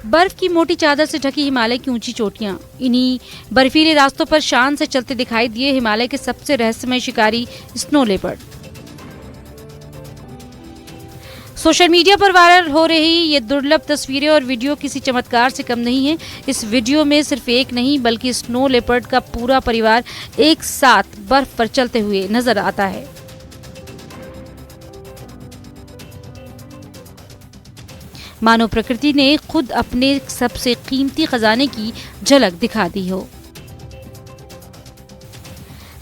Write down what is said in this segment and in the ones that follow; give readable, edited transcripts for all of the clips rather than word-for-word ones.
बर्फ की मोटी चादर से ढकी हिमालय की ऊंची चोटियां। इन्हीं बर्फीले रास्तों पर शान से चलते दिखाई दिए हिमालय के सबसे रहस्यमय शिकारी स्नो लेपर्ड। सोशल मीडिया पर वायरल हो रही ये दुर्लभ तस्वीरें और वीडियो किसी चमत्कार से कम नहीं है। इस वीडियो में सिर्फ एक नहीं बल्कि स्नो लेपर्ड का पूरा परिवार एक साथ बर्फ पर चलते हुए नजर आता है। मानो प्रकृति ने खुद अपने सबसे कीमती खजाने की झलक दिखा दी हो।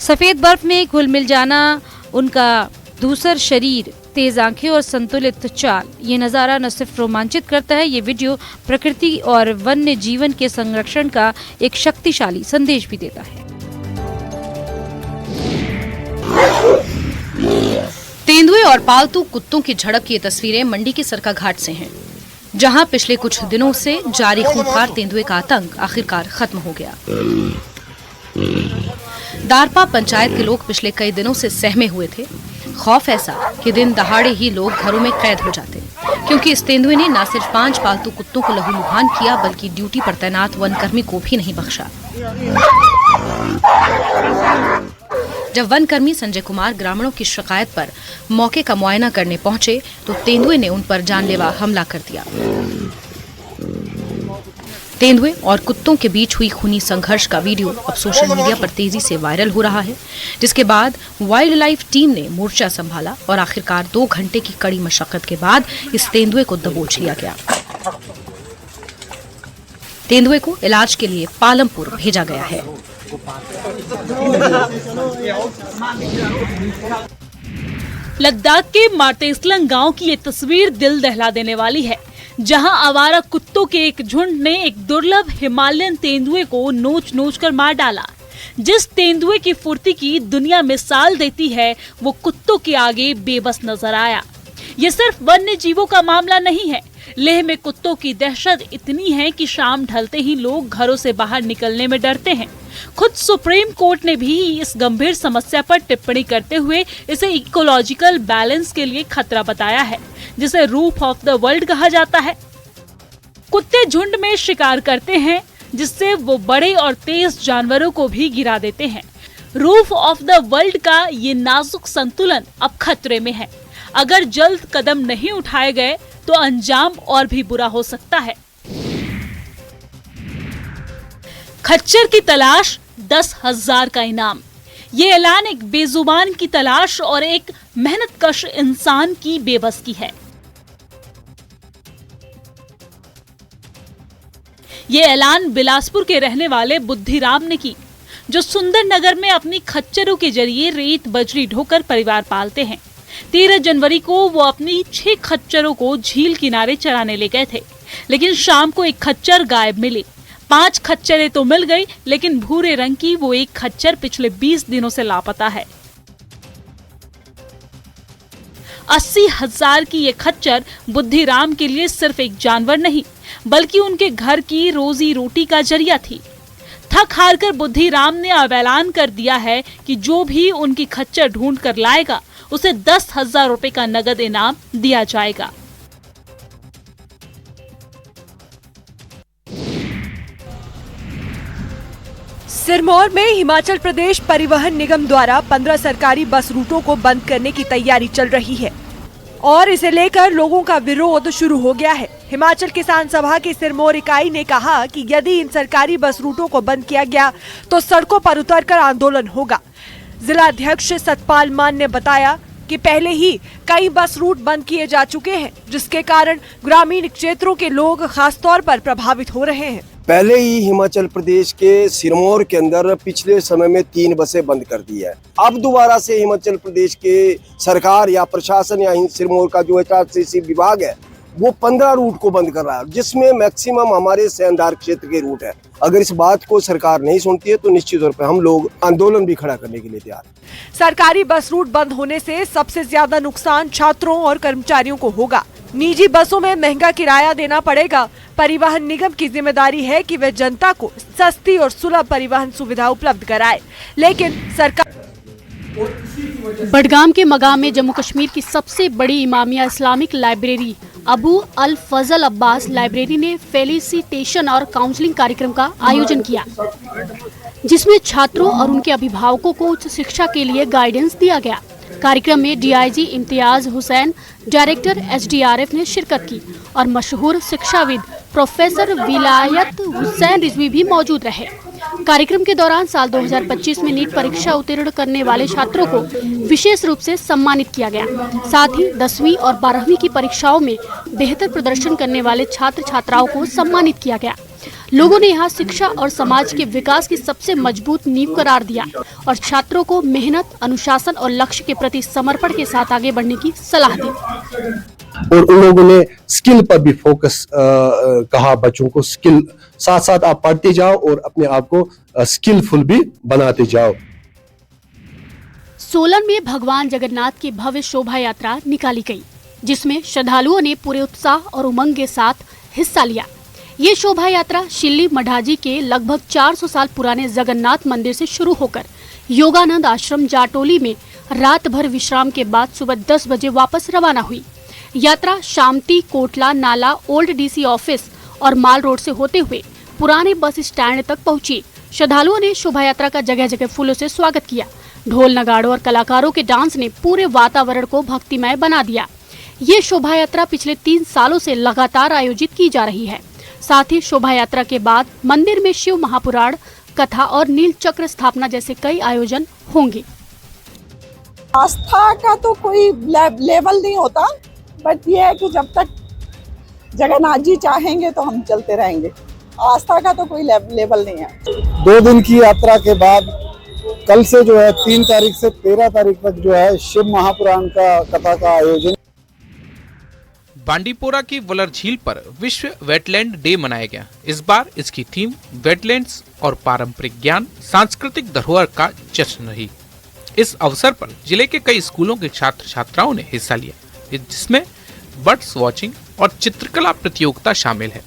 सफेद बर्फ में घुल मिल जाना, उनका धूसर शरीर, तेज आंखें और संतुलित चाल, ये नज़ारा न सिर्फ रोमांचित करता है, ये वीडियो प्रकृति और वन्य जीवन के संरक्षण का एक शक्तिशाली संदेश भी देता है। तेंदुए और पालतू कुत्तों की झड़प की ये तस्वीरें मंडी के सरकाघाट से हैं, जहां पिछले कुछ दिनों से जारी खूंखार तेंदुए का आतंक आखिरकार खत्म हो गया। दारपा पंचायत के लोग पिछले कई दिनों से सहमे हुए थे। खौफ ऐसा कि दिन दहाड़े ही लोग घरों में कैद हो जाते, क्योंकि इस तेंदुए ने न सिर्फ 5 पालतू कुत्तों को लहूलुहान किया बल्कि ड्यूटी पर तैनात वनकर्मी को भी नहीं बख्शा। जब वनकर्मी संजय कुमार ग्रामीणों की शिकायत पर मौके का मुआयना करने पहुंचे तो तेंदुए ने उन पर जानलेवा हमला कर दिया। तेंदुए और कुत्तों के बीच हुई खूनी संघर्ष का वीडियो अब सोशल मीडिया पर तेजी से वायरल हो रहा है, जिसके बाद वाइल्ड लाइफ टीम ने मोर्चा संभाला और आखिरकार 2 घंटे की कड़ी मशक्कत के बाद इस तेंदुए को दबोच लिया गया। तेंदुए को इलाज के लिए पालमपुर भेजा गया है। लद्दाख के मार्तेसलंग गांव की ये तस्वीर दिल दहला देने वाली है, जहां आवारा कुत्तों के एक झुंड ने एक दुर्लभ हिमालयन तेंदुए को नोच नोच कर मार डाला। जिस तेंदुए की फुर्ती की दुनिया मिसाल देती है, वो कुत्तों के आगे बेबस नजर आया। ये सिर्फ वन्य जीवों का मामला नहीं है। लेह में कुत्तों की दहशत इतनी है कि शाम ढलते ही लोग घरों से बाहर निकलने में डरते हैं। खुद सुप्रीम कोर्ट ने भी इस गंभीर समस्या पर टिप्पणी करते हुए इसे इकोलॉजिकल बैलेंस के लिए खतरा बताया है, जिसे रूफ ऑफ द वर्ल्ड कहा जाता है। कुत्ते झुंड में शिकार करते हैं, जिससे वो बड़े और तेज जानवरों को भी गिरा देते हैं। रूफ ऑफ द वर्ल्ड का ये नाजुक संतुलन अब खतरे में है। अगर जल्द कदम नहीं उठाए गए तो अंजाम और भी बुरा हो सकता है। खच्चर की तलाश, 10,000 का इनाम। ये ऐलान एक बेजुबान की तलाश और एक मेहनतकश इंसान की बेबस की है। ये ऐलान बिलासपुर के रहने वाले बुद्धिराम ने की, जो सुंदर नगर में अपनी खच्चरों के जरिए रेत बजरी ढोकर परिवार पालते हैं। 13 जनवरी को वो अपनी 6 खच्चरों को झील किनारे चराने ले गए थे, लेकिन शाम को एक खच्चर गायब मिली। 5 खच्चरें तो मिल गई, लेकिन भूरे रंग की वो एक खच्चर पिछले 20 दिनों से लापता है। 80,000 की ये खच्चर बुद्धिराम के लिए सिर्फ एक जानवर नहीं, बल्कि उनके घर की रोजी रोटी का जरिया थी। थक हार कर बुद्धिराम ने अब ऐलान कर दिया है कि जो भी उनकी खच्चर ढूंढ कर लाएगा, उसे 10,000 रुपए का नगद इनाम दिया जाएगा। सिरमौर में हिमाचल प्रदेश परिवहन निगम द्वारा 15 सरकारी बस रूटों को बंद करने की तैयारी चल रही है और इसे लेकर लोगों का विरोध शुरू हो गया है। हिमाचल किसान सभा की सिरमौर इकाई ने कहा कि यदि इन सरकारी बस रूटों को बंद किया गया तो सड़कों पर उतरकर आंदोलन होगा। जिला अध्यक्ष सतपाल मान ने बताया कि पहले ही कई बस रूट बंद किए जा चुके हैं, जिसके कारण ग्रामीण क्षेत्रों के लोग खासतौर पर प्रभावित हो रहे हैं। पहले ही हिमाचल प्रदेश के सिरमौर के अंदर पिछले समय में 3 बसें बंद कर दी है। अब दोबारा से हिमाचल प्रदेश के सरकार या प्रशासन या सिरमौर का जो एचआरटीसी विभाग है वो 15 रूट को बंद कर रहा है, जिसमें मैक्सिमम हमारे सेंधार क्षेत्र के रूट है। अगर इस बात को सरकार नहीं सुनती है तो निश्चित तौर पर हम लोग आंदोलन भी खड़ा करने के लिए तैयार हैं। सरकारी बस रूट बंद होने से सबसे ज्यादा नुकसान छात्रों और कर्मचारियों को होगा। निजी बसों में महंगा किराया देना पड़ेगा। परिवहन निगम की जिम्मेदारी है कि वे जनता को सस्ती और सुलभ परिवहन सुविधा उपलब्ध कराए, लेकिन सरकार। बडगाम के मगाम में जम्मू कश्मीर की सबसे बड़ी इमामिया इस्लामिक लाइब्रेरी अबू अल फजल अब्बास लाइब्रेरी ने फेलिसिटेशन और काउंसलिंग कार्यक्रम का आयोजन किया, जिसमें छात्रों और उनके अभिभावकों को उच्च शिक्षा के लिए गाइडेंस दिया गया। कार्यक्रम में DIG Imtiaz Hussain, director SDRF ने शिरकत की और मशहूर शिक्षाविद प्रोफेसर विलायत हुसैन रिजवी भी मौजूद रहे। कार्यक्रम के दौरान साल 2025 में नीट परीक्षा उत्तीर्ण करने वाले छात्रों को विशेष रूप से सम्मानित किया गया। साथ ही 10वीं और 12वीं की परीक्षाओं में बेहतर प्रदर्शन करने वाले छात्र छात्राओं को सम्मानित किया गया। लोगों ने यहाँ शिक्षा और समाज के विकास की सबसे मजबूत नींव करार दिया और छात्रों को मेहनत, अनुशासन और लक्ष्य के प्रति समर्पण के साथ आगे बढ़ने की सलाह दी। और उन लोगों ने स्किल पर भी फोकस कहा, बच्चों को स्किल साथ साथ आप पढ़ते जाओ और अपने आप को स्किलफुल भी बनाते जाओ। सोलन में भगवान जगन्नाथ की भव्य शोभा यात्रा निकाली गई, जिसमें श्रद्धालुओं ने पूरे उत्साह और उमंग के साथ हिस्सा लिया। ये शोभा यात्रा शिल्ली मढ़ाजी के लगभग 400 साल पुराने जगन्नाथ मंदिर से शुरू होकर योगानंद आश्रम जाटोली में रात भर विश्राम के बाद सुबह 10 बजे वापस रवाना हुई। यात्रा शामती, कोटला नाला, ओल्ड डीसी ऑफिस और माल रोड से होते हुए पुराने बस स्टैंड तक पहुंची। श्रद्धालुओं ने शोभा यात्रा का जगह जगह फूलों से स्वागत किया। ढोल नगाड़ों और कलाकारों के डांस ने पूरे वातावरण को भक्तिमय बना दिया। ये शोभा यात्रा पिछले 3 सालों से लगातार आयोजित की जा रही है। साथ ही शोभा यात्रा के बाद मंदिर में शिव महापुराण, कथा और नील चक्र स्थापना जैसे कई आयोजन होंगे। आस्था का तो कोई लेवल नहीं होता, बट ये है कि जब तक जगन्नाथ जी चाहेंगे तो हम चलते रहेंगे। आस्था का तो कोई लेवल नहीं है। 2 दिन की यात्रा के बाद कल से जो है 3 तारीख से 13 तारीख तक जो है शिव महापुराण का कथा का आयोजन। बांडीपोरा की वुलर झील पर विश्व वेटलैंड डे मनाया गया। इस बार इसकी थीम वेटलैंड्स और पारंपरिक ज्ञान, सांस्कृतिक धरोहर का जश्न रही। इस अवसर पर जिले के कई स्कूलों के छात्र छात्राओं ने हिस्सा लिया, जिसमें बर्ड्स वॉचिंग और चित्रकला प्रतियोगिता शामिल है।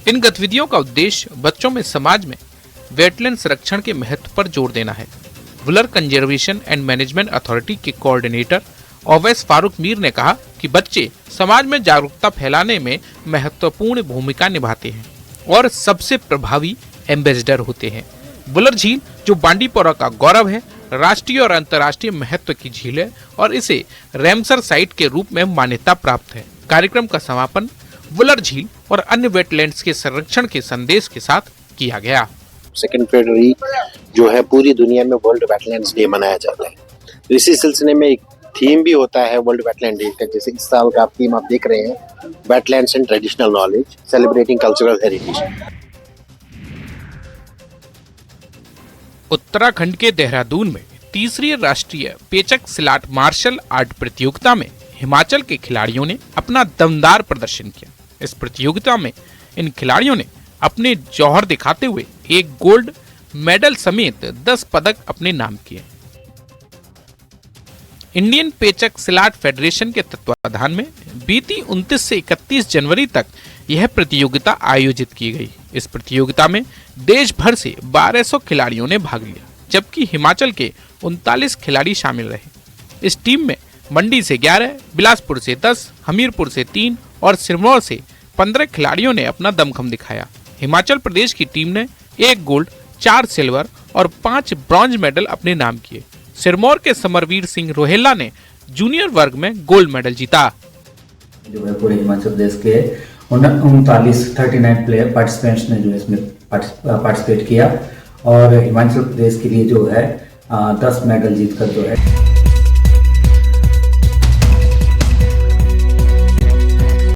इन गतिविधियों का उद्देश्य बच्चों में समाज में वेटलैंड संरक्षण के महत्व पर जोर देना है। Wular conservation and management authority के कोऑर्डिनेटर ओवैस फारूक मीर ने कहा कि बच्चे समाज में जागरूकता फैलाने में महत्वपूर्ण भूमिका निभाते हैं और सबसे प्रभावी एम्बेसडर होते हैं। वुलर झील, जो बांडीपोरा का गौरव है, राष्ट्रीय और अंतर्राष्ट्रीय महत्व की झील है और इसे रैमसर साइट के रूप में मान्यता प्राप्त है। कार्यक्रम का समापन वुलर झील और अन्य वेटलैंड्स के संरक्षण के संदेश के साथ किया गया। 2 फरवरी जो है पूरी दुनिया में वर्ल्ड वेटलैंड्स डे मनाया जाता है। इसी सिलसिले में एक थीम भी होता है वर्ल्ड वेटलैंड डे का, जैसे इस साल का थीम आप देख रहे हैं, wetlands and traditional knowledge, celebrating cultural heritage. Uttarakhand के देहरादून में 3री राष्ट्रीय पेचक सिलाट मार्शल आर्ट प्रतियोगिता में हिमाचल के खिलाड़ियों ने अपना दमदार प्रदर्शन किया। इस प्रतियोगिता में इन खिलाड़ियों ने अपने जौहर दिखाते हुए 1 गोल्ड मेडल समेत 10 पदक अपने नाम किए। इंडियन पेचक सिलाट फेडरेशन के तत्वाधान में बीती 29 से 31 जनवरी तक यह प्रतियोगिता आयोजित की गई। इस प्रतियोगिता में देश भर से 1200 खिलाड़ियों ने भाग लिया, जबकि हिमाचल के 39 खिलाड़ी शामिल रहे। इस टीम में मंडी से 11, बिलासपुर से 10, हमीरपुर से 3 और सिरमौर से 15 खिलाड़ियों ने अपना दमखम दिखाया। हिमाचल प्रदेश की टीम ने 1 गोल्ड, 4 सिल्वर और 5 ब्रॉन्ज मेडल अपने नाम किए। सिरमौर के समरवीर सिंह रोहेला ने जूनियर वर्ग में गोल्ड मेडल जीता। जो है पूरे हिमाचल प्रदेश के 39 प्लेयर पार्टिसिपेंट्स ने जो इसमें पार्टिसिपेट किया और हिमाचल प्रदेश के लिए जो है 10 मेडल जीतकर जो है